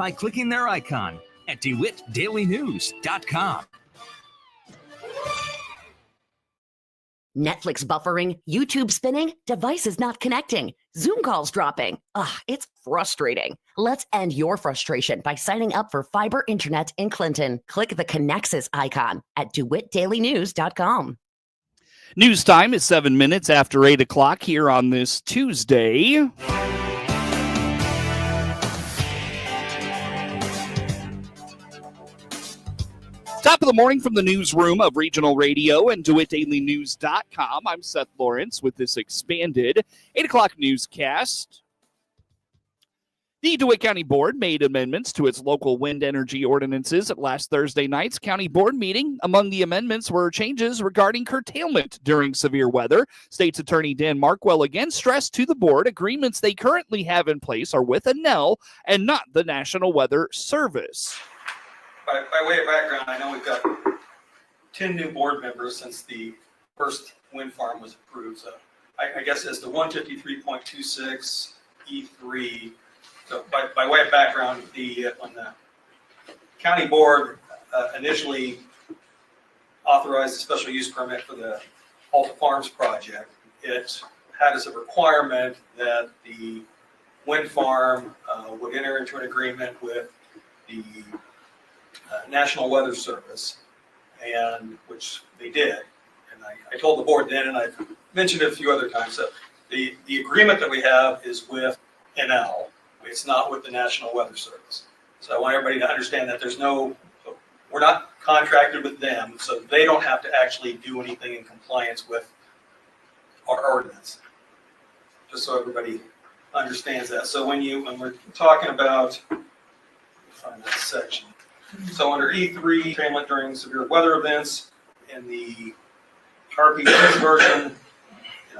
by clicking their icon at DeWittDailyNews.com. Netflix buffering, YouTube spinning, devices not connecting, Zoom calls dropping. It's frustrating. Let's end your frustration by signing up for fiber internet in Clinton. Click the Connexus icon at DeWittDailyNews.com. News time is 7 minutes after 8 o'clock here on this Tuesday. Top of the morning from the newsroom of Regional Radio and DeWittDailyNews.com. I'm Seth Lawrence with this expanded 8 o'clock newscast. The DeWitt County Board made amendments to its local wind energy ordinances at last Thursday night's county board meeting. Among the amendments were changes regarding curtailment during severe weather. State's Attorney Dan Markwell again stressed to the board agreements they currently have in place are with NL and not the National Weather Service. By way of background, I know we've got 10 new board members since the first wind farm was approved. So I guess as the 153.26 E3. So by way of background, when the county board initially authorized a special use permit for the Alta Farms project, it had as a requirement that the wind farm would enter into an agreement with the National Weather Service, and which they did. And I told the board then, and I've mentioned it a few other times, that the agreement that we have is with NL. It's not with the National Weather Service. So I want everybody to understand that we're not contracted with them, so they don't have to actually do anything in compliance with our ordinance. Just so everybody understands that. So when we're talking about, find that section. So under E3, curtailment during severe weather events, in the RPC version,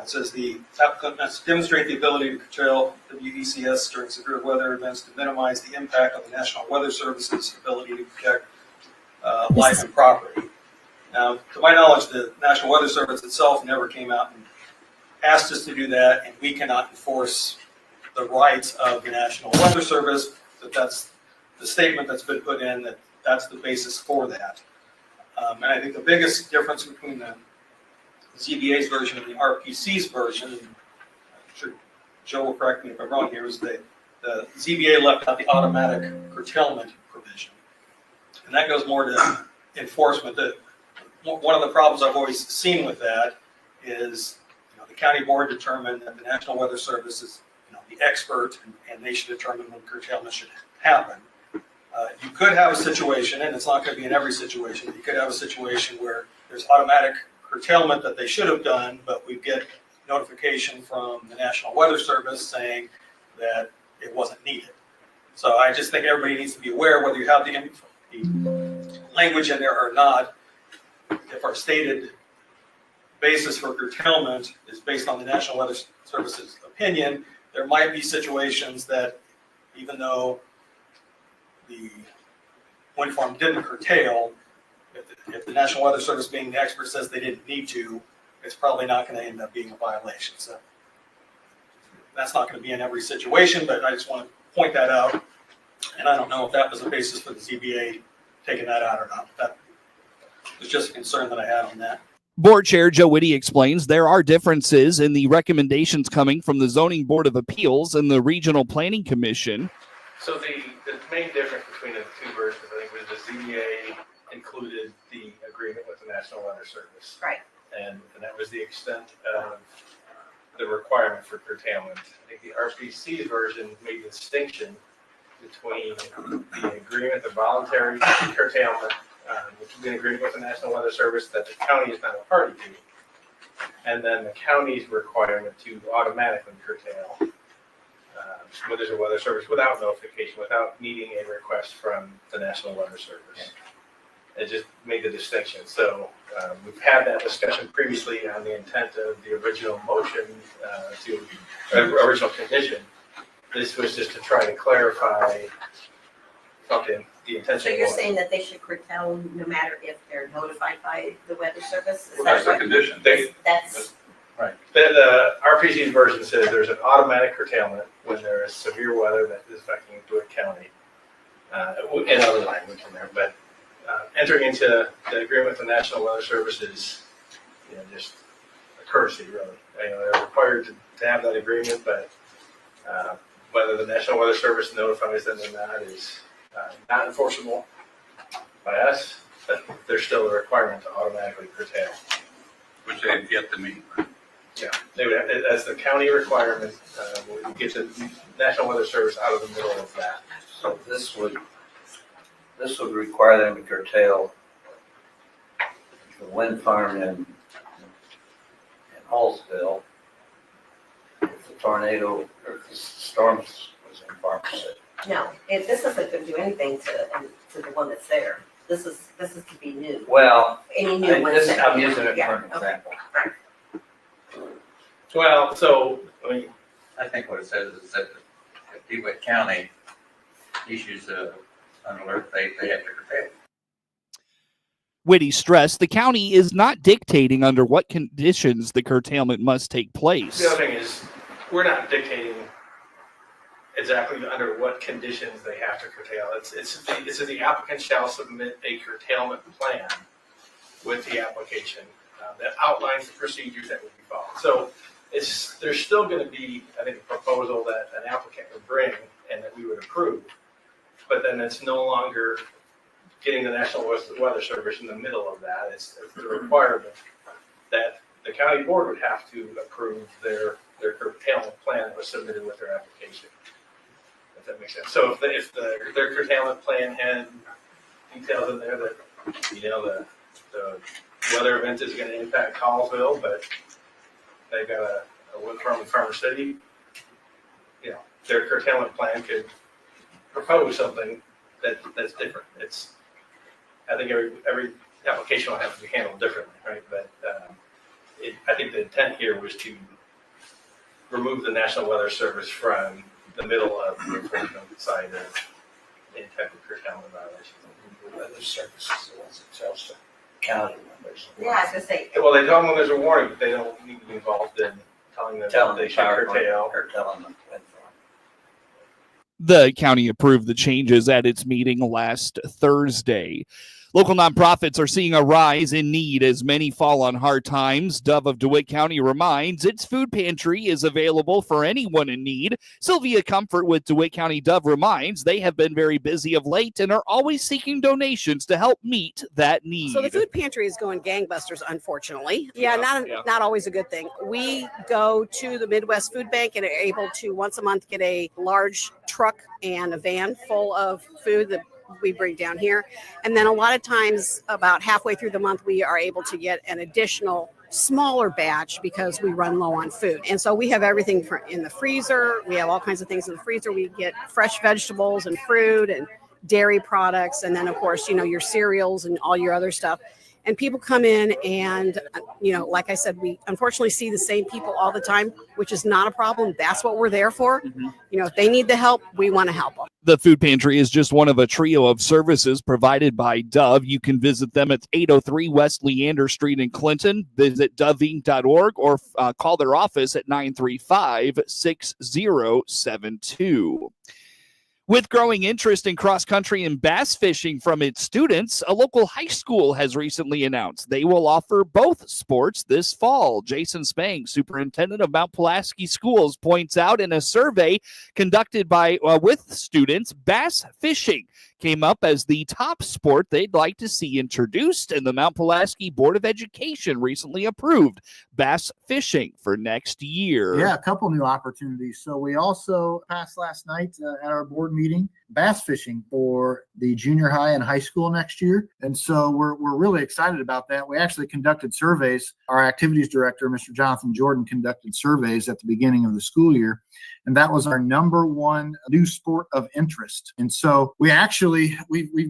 it says the applicant must demonstrate the ability to curtail WECS during severe weather events to minimize the impact of the National Weather Service's ability to protect life and property. Now, to my knowledge, the National Weather Service itself never came out and asked us to do that, and we cannot enforce the rights of the National Weather Service. That's the statement that's been put in, that's the basis for that. And I think the biggest difference between the ZBA's version and the RPC's version, I'm sure Joe will correct me if I'm wrong here, is that the ZBA left out the automatic curtailment provision. And that goes more to enforcement. One of the problems I've always seen with that is, the county board determined that the National Weather Service is, the expert, and they should determine when curtailment should happen. You could have a situation, and it's not going to be in every situation, but you could have a situation where there's automatic curtailment that they should have done, but we get notification from the National Weather Service saying that it wasn't needed. So I just think everybody needs to be aware, whether you have the language in there or not, if our stated basis for curtailment is based on the National Weather Service's opinion, there might be situations that even though the wind farm didn't curtail, if the National Weather Service, being the expert, says they didn't need to, it's probably not going to end up being a violation. So that's not going to be in every situation, but I just want to point that out. And I don't know if that was the basis for the ZBA taking that out or not. That was just a concern that I had on that. Board Chair Joe Whitty explains there are differences in the recommendations coming from the Zoning Board of Appeals and the Regional Planning Commission. So the main difference between the two versions, I think, was the ZBA included the agreement with the National Weather Service. Right. And that was the extent of the requirement for curtailment. I think the RPC version made the distinction between the agreement, the voluntary curtailment, which is an agreement with the National Weather Service that the county is not a party to, and then the county's requirement to automatically curtail when there's a weather service without notification, without needing a request from the National Weather Service. It just made the distinction. So we've had that discussion previously on the intent of the original motion original condition. This was just to try to clarify the intention. So you're saying that they should curtail no matter if they're notified by the Weather Service? Well, that's the condition. That's right. The RPC's version says there's an automatic curtailment when there is severe weather that is affecting DeWitt County. and other language in there, but entering into the agreement with the National Weather Service is, just a courtesy, really. They're required to have that agreement, but whether the National Weather Service notifies them or not is not enforceable by us, but there's still a requirement to automatically curtail. Which they've yet to meet. Yeah, they would have, as the county requirement, we get the National Weather Service out of the middle of that. So this would require them to curtail the wind farm in Hallsville if the tornado or if the storm was in Farm City. No, this isn't going to do anything to the one that's there. This is to be new. Well, Any new ones. I'm using it Yeah, for an okay. example. Well, so, I mean, I think what it says is that if DeWitt County issues an alert, they have to curtail. Whitty stressed the county is not dictating under what conditions the curtailment must take place. the other thing is, we're not dictating exactly under what conditions they have to curtail. It's the applicant shall submit a curtailment plan with the application that outlines the procedures that would be followed. So there's still going to be, I think, a proposal that an applicant would bring and that we would approve, but then it's no longer getting the National Weather Service in the middle of that. It's the requirement that the county board would have to approve their curtailment plan that was submitted with their application. If that makes sense. So if their curtailment plan had details in there that, the weather event is going to impact Hallsville, but they've got a wind farm in Farmer City, their curtailment plan could propose something that's different. I think every application will have to be handled differently, right? But I think the intent here was to remove the National Weather Service from the middle of the enforcement side of any type of curtailment violation. The weather service is the ones that tells the county members. Yeah, I was going to say, Well, they tell them when there's a warning, but they don't need to be involved in telling them that they should curtail. Curtailing the wind farm. The county approved the changes at its meeting last Thursday. Local nonprofits are seeing a rise in need as many fall on hard times. Dove of DeWitt County reminds its food pantry is available for anyone in need. Sylvia Comfort with DeWitt County Dove reminds they have been very busy of late and are always seeking donations to help meet that need. So the food pantry is going gangbusters, unfortunately. Yeah, not always a good thing. We go to the Midwest Food Bank and are able to once a month get a large truck and a van full of food that we bring down here. And then a lot of times about halfway through the month, we are able to get an additional smaller batch because we run low on food. And so we have everything in the freezer. We have all kinds of things in the freezer. We get fresh vegetables and fruit and dairy products. And then of course, your cereals and all your other stuff. And people come in and, like I said, we unfortunately see the same people all the time, which is not a problem. That's what we're there for. Mm-hmm. If they need the help, we want to help them. The food pantry is just one of a trio of services provided by Dove. You can visit them at 803 West Leander Street in Clinton. Visit doveinc.org or call their office at 935-6072. With growing interest in cross-country and bass fishing from its students, a local high school has recently announced they will offer both sports this fall. Jason Spang, superintendent of Mount Pulaski Schools, points out in a survey conducted with students, bass fishing came up as the top sport they'd like to see introduced, and the Mount Pulaski Board of Education recently approved bass fishing for next year. Yeah, a couple new opportunities. So we also passed last night at our board meeting bass fishing for the junior high and high school next year. And so we're really excited about that. We actually conducted surveys. Our activities director, Mr. Jonathan Jordan, conducted surveys at the beginning of the school year. And that was our number one new sport of interest. And so we've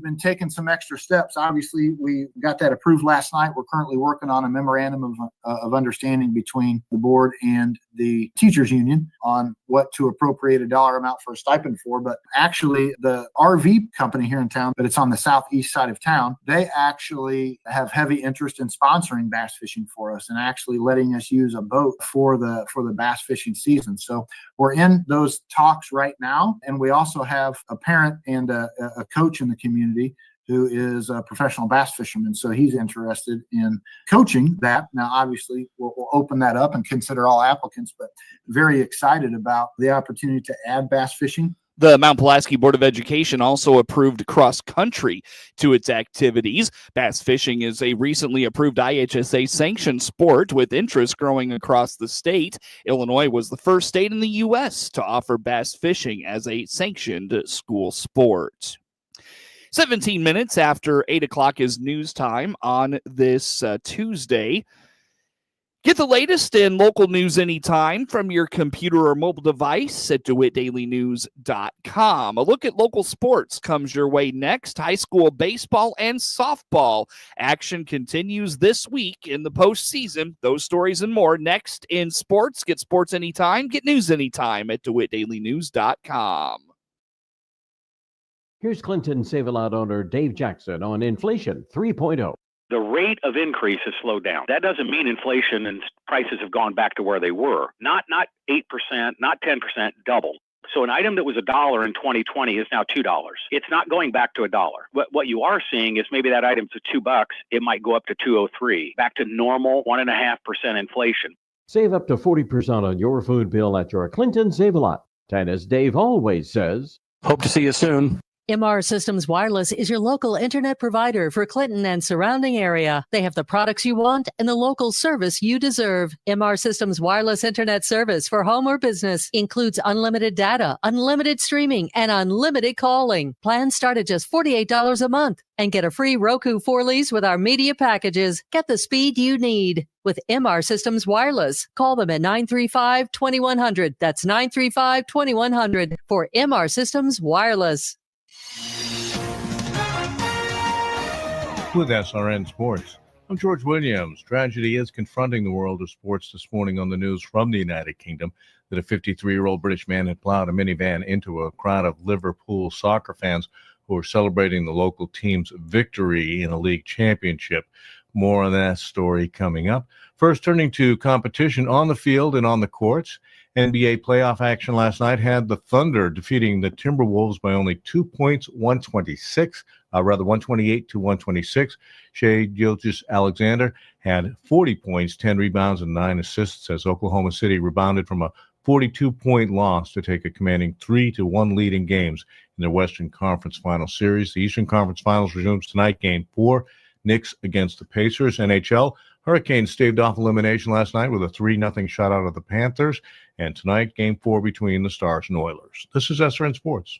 been taking some extra steps. Obviously, we got that approved last night. We're currently working on a memorandum of understanding between the board and the teachers union on what to appropriate a dollar amount for a stipend for. But actually the RV company here in town, but it's on the southeast side of town, they actually have heavy interest in sponsoring bass fishing for us and actually letting us use a boat for the bass fishing season. So we're in those talks right now. And we also have a parent and a coach in the community who is a professional bass fisherman. So he's interested in coaching that. Now, obviously, we'll open that up and consider all applicants, but very excited about the opportunity to add bass fishing. The Mount Pulaski Board of Education also approved cross-country to its activities. Bass fishing is a recently approved IHSA-sanctioned sport with interest growing across the state. Illinois was the first state in the U.S. to offer bass fishing as a sanctioned school sport. 17 minutes after 8 o'clock is news time on this Tuesday. Get the latest in local news anytime from your computer or mobile device at DeWittDailyNews.com. A look at local sports comes your way next. High school baseball and softball action continues this week in the postseason. Those stories and more next in sports. Get sports anytime. Get news anytime at DeWittDailyNews.com. Here's Clinton Save-A-Lot owner Dave Jackson on Inflation 3.0. The rate of increase has slowed down. That doesn't mean inflation and prices have gone back to where they were. Not 8%, not 10%, double. So an item that was $1 in 2020 is now $2. It's not going back to $1. What you are seeing is maybe that item's $2, it might go up to $2.03, back to normal 1.5% inflation. Save up to 40% on your food bill at your Clinton Save-A-Lot. And as Dave always says, hope to see you soon. MR Systems Wireless is your local internet provider for Clinton and surrounding area. They have the products you want and the local service you deserve. MR Systems Wireless Internet service for home or business includes unlimited data, unlimited streaming, and unlimited calling. Plans start at just $48 a month and get a free Roku 4-lease with our media packages. Get the speed you need with MR Systems Wireless. Call them at 935-2100. That's 935-2100 for MR Systems Wireless. With SRN Sports, I'm George Williams. Tragedy is confronting the world of sports this morning on the news from the United Kingdom that a 53-year-old British man had plowed a minivan into a crowd of Liverpool soccer fans who were celebrating the local team's victory in a league championship. More on that story coming up. First, turning to competition on the field and on the courts. NBA playoff action last night had the Thunder defeating the Timberwolves by only 2 points, 128 to 126. Shai Gilgeous-Alexander had 40 points, 10 rebounds, and 9 assists as Oklahoma City rebounded from a 42-point loss to take a commanding 3-1 lead in games in their Western Conference Final Series. The Eastern Conference Finals resumes tonight, Game 4, Knicks against the Pacers. NHL, Hurricanes staved off elimination last night with a 3-0 shutout of the Panthers. And tonight, Game 4 between the Stars and Oilers. This is SRN Sports.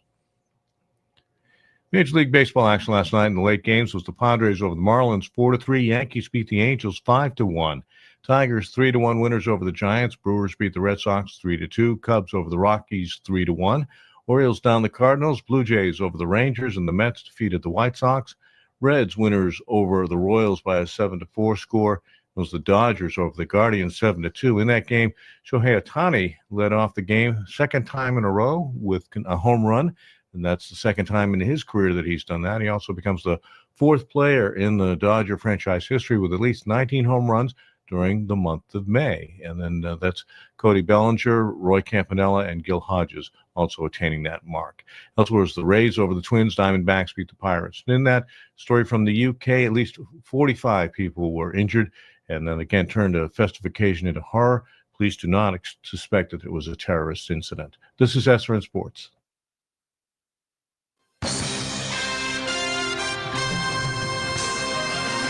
Major League Baseball action last night in the late games was the Padres over the Marlins 4-3. Yankees beat the Angels 5-1. Tigers 3-1 winners over the Giants. Brewers beat the Red Sox 3-2. Cubs over the Rockies 3-1. Orioles down the Cardinals. Blue Jays over the Rangers, and the Mets defeated the White Sox. Reds winners over the Royals by a 7-4 score. It was the Dodgers over the Guardians 7-2. In that game, Shohei Ohtani led off the game second time in a row with a home run, and that's the second time in his career that he's done that. He also becomes the fourth player in the Dodger franchise history with at least 19 home runs during the month of May. And then that's Cody Bellinger, Roy Campanella, and Gil Hodges also attaining that mark. Elsewhere was the Rays over the Twins. Diamondbacks beat the Pirates. And in that story from the UK, at least 45 people were injured, and then again turned a festive occasion into horror. Police do not suspect that it was a terrorist incident. This is SRN Sports.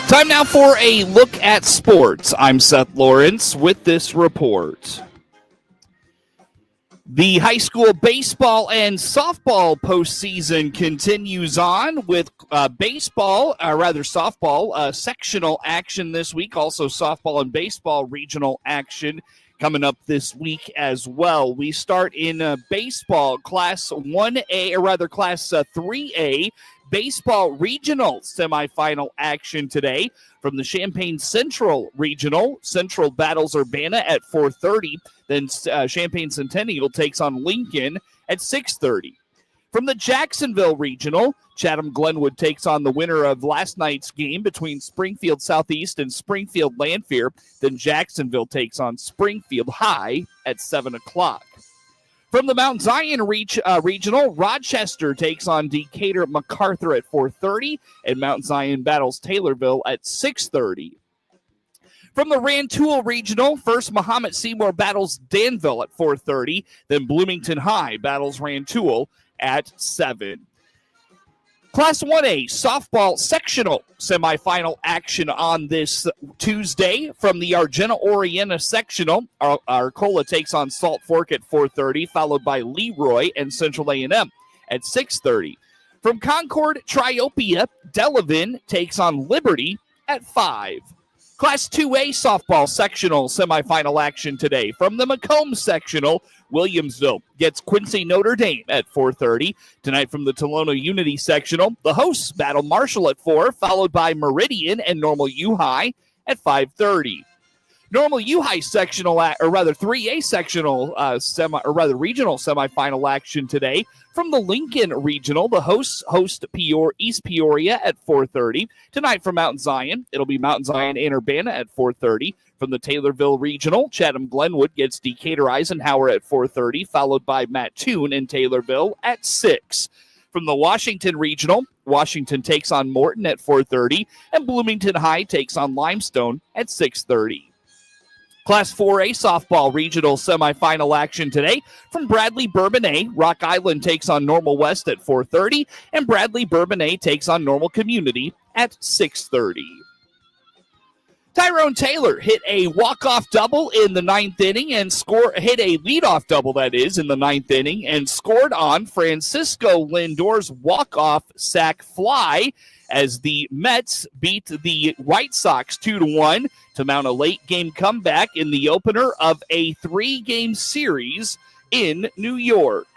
Time now for a look at sports. I'm Seth Lawrence with this report. The high school baseball and softball postseason continues on with softball sectional action this week. Also softball and baseball regional action coming up this week as well. We start in baseball, Class 1A, or rather Class 3A, baseball regional semifinal action today from the Champaign Central Regional. Central battles Urbana at 4:30. Then Champaign Centennial takes on Lincoln at 6:30. From the Jacksonville Regional, Chatham Glenwood takes on the winner of last night's game between Springfield Southeast and Springfield Lanphier. Then Jacksonville takes on Springfield High at 7 o'clock. From the Mount Zion Regional, Rochester takes on Decatur MacArthur at 4:30, and Mount Zion battles Taylorville at 6:30. From the Rantoul Regional, first Muhammad Seymour battles Danville at 4:30, then Bloomington High battles Rantoul at 7. Class 1A softball sectional semifinal action on this Tuesday from the Argenta-Orienta sectional. Arcola takes on Salt Fork at 4:30, followed by Leroy and Central A&M at 6:30. From Concord Triopia, Delavan takes on Liberty at 5. Class 2A softball sectional semifinal action today. From the Macomb sectional, Williamsville gets Quincy Notre Dame at 4:30. Tonight from the Tolono Unity sectional, the hosts battle Marshall at 4, followed by Meridian and Normal U High at 5:30. Normal U High sectional, or rather 3A sectional, regional semifinal action today. From the Lincoln Regional, the hosts host East Peoria at 4:30. Tonight from Mount Zion, it'll be Mount Zion and Urbana at 4:30. From the Taylorville Regional, Chatham Glenwood gets Decatur Eisenhower at 4:30, followed by Mattoon and Taylorville at 6. From the Washington Regional, Washington takes on Morton at 4:30, and Bloomington High takes on Limestone at 6:30. Class 4A softball regional semifinal action today. From Bradley Bourbonnais, Rock Island takes on Normal West at 4:30, and Bradley Bourbonnais takes on Normal Community at 6:30. Tyrone Taylor hit a walk-off double in the ninth inning and hit a leadoff double, that is, in the ninth inning, and scored on Francisco Lindor's walk-off sac fly as the Mets beat the White Sox 2-1 to mount a late-game comeback in the opener of a 3-game series in New York.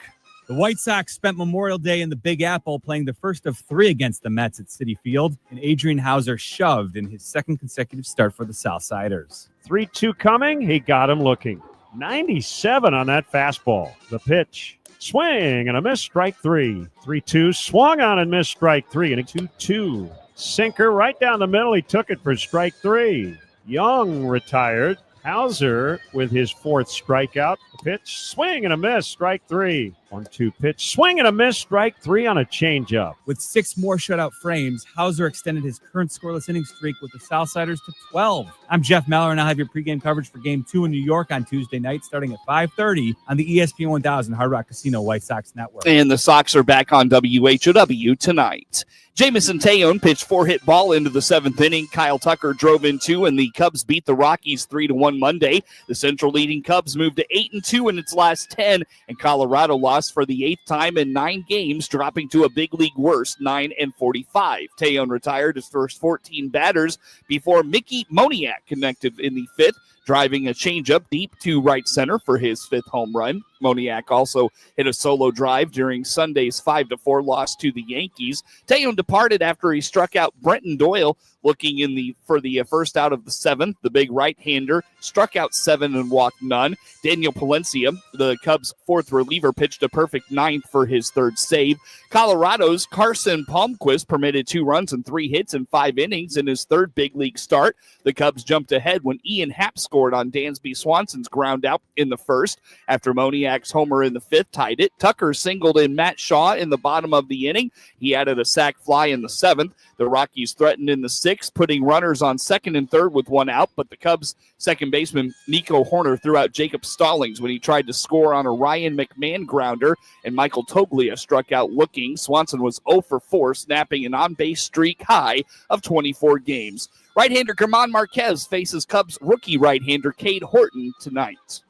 The White Sox spent Memorial Day in the Big Apple playing the first of 3 against the Mets at Citi Field, and Adrian Hauser shoved in his second consecutive start for the Southsiders. 3-2 coming. He got him looking. 97 on that fastball. The pitch. Swing and a miss, strike 3. 3-2, swung on and missed, strike 3. And a 2-2. Sinker right down the middle. He took it for strike 3. Young retired. Hauser with his 4th strikeout. The pitch, swing and a miss, strike 3. 1-2 pitch, swing and a miss, strike 3 on a changeup. With 6 more shutout frames, Hauser extended his current scoreless inning streak with the Southsiders to 12. I'm Jeff Meller, and I'll have your pregame coverage for Game 2 in New York on Tuesday night, starting at 5:30 on the ESPN 1000 Hard Rock Casino White Sox Network. And the Sox are back on WHOW tonight. Jamison Tejon pitched 4-hit ball into the 7th inning. Kyle Tucker drove in 2, and the Cubs beat the Rockies 3-1 Monday. The Central leading Cubs moved to 8-2 in its last 10, and Colorado lost for the 8th time in 9 games, dropping to a big league worst 9-45. Tejon retired his first 14 batters before Mickey Moniak connected in the 5th, driving a changeup deep to right center for his 5th home run. Moniak also hit a solo drive during Sunday's 5-4 loss to the Yankees. Tejon departed after he struck out Brenton Doyle, looking for the first out of the 7th. The big right-hander struck out 7 and walked none. Daniel Palencia, the Cubs' 4th reliever, pitched a perfect 9th for his 3rd save. Colorado's Carson Palmquist permitted 2 runs and 3 hits in 5 innings in his 3rd big league start. The Cubs jumped ahead when Ian Happ scored on Dansby Swanson's ground out in the 1st. After Moniak's homer in the 5th tied it, Tucker singled in Matt Shaw in the bottom of the inning. He added a sac fly in the 7th. The Rockies threatened in the 6th, putting runners on 2nd and 3rd with 1 out, but the Cubs' second baseman Nico Horner threw out Jacob Stallings when he tried to score on a Ryan McMahon grounder, and Michael Toglia struck out looking. Swanson was 0 for 4, snapping an on-base streak high of 24 games. Right-hander German Marquez faces Cubs rookie right-hander Cade Horton tonight.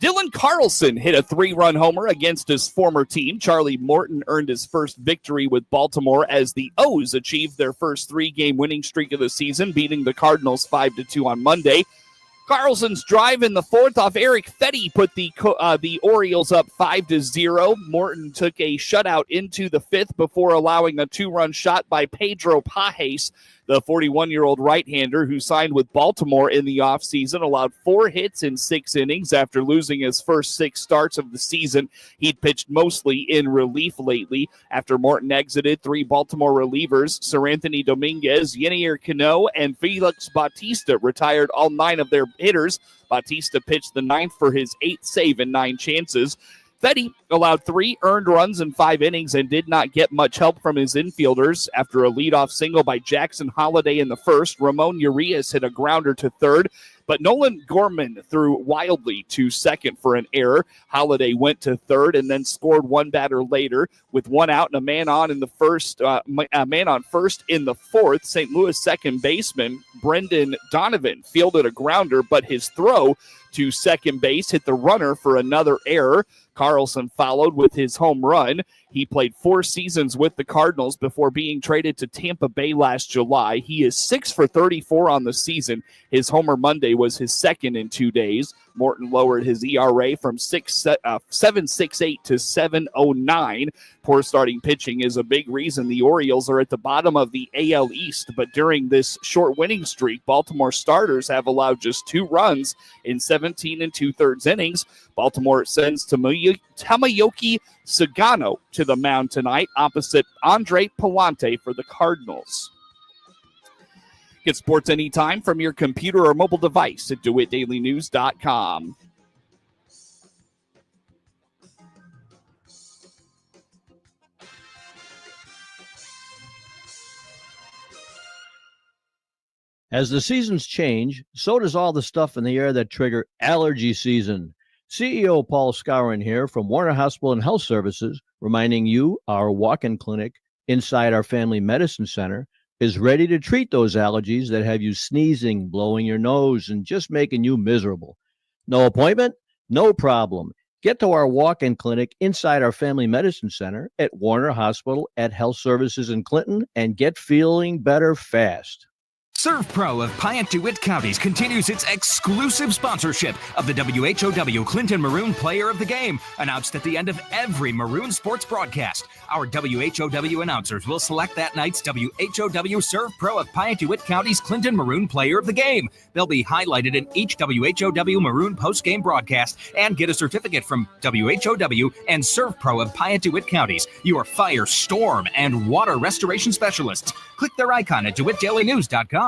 Dylan Carlson hit a 3-run homer against his former team. Charlie Morton earned his first victory with Baltimore as the O's achieved their first 3-game winning streak of the season, beating the Cardinals 5-2 on Monday. Carlson's drive in the fourth off Eric Fetty put the Orioles up 5-0. Morton took a shutout into the fifth before allowing a two-run shot by Pedro Pajes. The 41-year-old right-hander who signed with Baltimore in the offseason allowed 4 hits in 6 innings after losing his first 6 starts of the season. He'd pitched mostly in relief lately. After Morton exited, 3 Baltimore relievers, Seranthony Dominguez, Yenier Cano, and Felix Bautista retired all 9 of their hitters. Bautista pitched the 9th for his 8th save in 9 chances. Fetty allowed 3 earned runs in 5 innings and did not get much help from his infielders. After a leadoff single by Jackson Holliday in the first, Ramon Urias hit a grounder to third, but Nolan Gorman threw wildly to second for an error. Holliday went to third and then scored 1 batter later. With 1 out and a man on in the first, man on first in the fourth, St. Louis second baseman Brendan Donovan fielded a grounder, but his throw to second base hit the runner for another error. Carlson followed with his home run. He played 4 seasons with the Cardinals before being traded to Tampa Bay last July. He is 6 for 34 on the season. His homer Monday was his second in 2 days. Morton lowered his ERA from 7.68 to 7.09. Poor starting pitching is a big reason the Orioles are at the bottom of the AL East, but during this short winning streak, Baltimore starters have allowed just 2 runs in 17 2/3 innings. Baltimore sends Tomoyoki Sagano to the mound tonight opposite Andre Palante for the Cardinals. Get sports anytime from your computer or mobile device at DeWittDailyNews.com. As the seasons change, so does all the stuff in the air that trigger allergy season. CEO Paul Scourin here from Warner Hospital and Health Services, reminding you our walk-in clinic inside our Family Medicine Center is ready to treat those allergies that have you sneezing, blowing your nose, and just making you miserable. No appointment? No problem. Get to our walk-in clinic inside our Family Medicine Center at Warner Hospital at Health Services in Clinton and get feeling better fast. Serve Pro of Piatt DeWitt Counties continues its exclusive sponsorship of the WHOW Clinton Maroon Player of the Game, announced at the end of every Maroon sports broadcast. Our WHOW announcers will select that night's WHOW Serve Pro of Piatt DeWitt Counties Clinton Maroon Player of the Game. They'll be highlighted in each WHOW Maroon post-game broadcast and get a certificate from WHOW and Serve Pro of Piatt DeWitt Counties, your fire, storm, and water restoration specialists. Click their icon at DeWittDailyNews.com.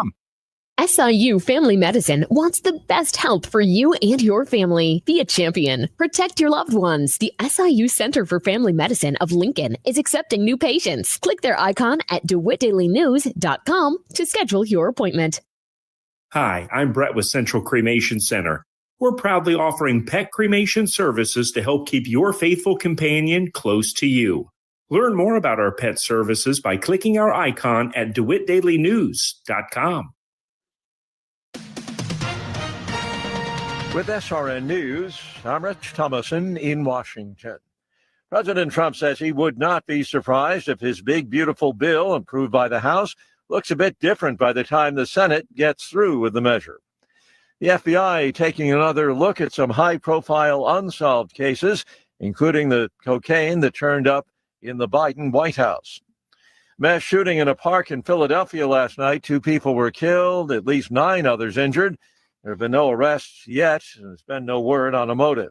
SIU Family Medicine wants the best health for you and your family. Be a champion. Protect your loved ones. The SIU Center for Family Medicine of Lincoln is accepting new patients. Click their icon at DeWittDailyNews.com to schedule your appointment. Hi, I'm Brett with Central Cremation Center. We're proudly offering pet cremation services to help keep your faithful companion close to you. Learn more about our pet services by clicking our icon at DeWittDailyNews.com. With SRN News, I'm Rich Thomason in Washington. President Trump says he would not be surprised if his big, beautiful bill approved by the House looks a bit different by the time the Senate gets through with the measure. The FBI taking another look at some high-profile unsolved cases, including the cocaine that turned up in the Biden White House. Mass shooting in a park in Philadelphia last night. 2 people were killed, at least 9 others injured. There have been no arrests yet, and there's been no word on a motive.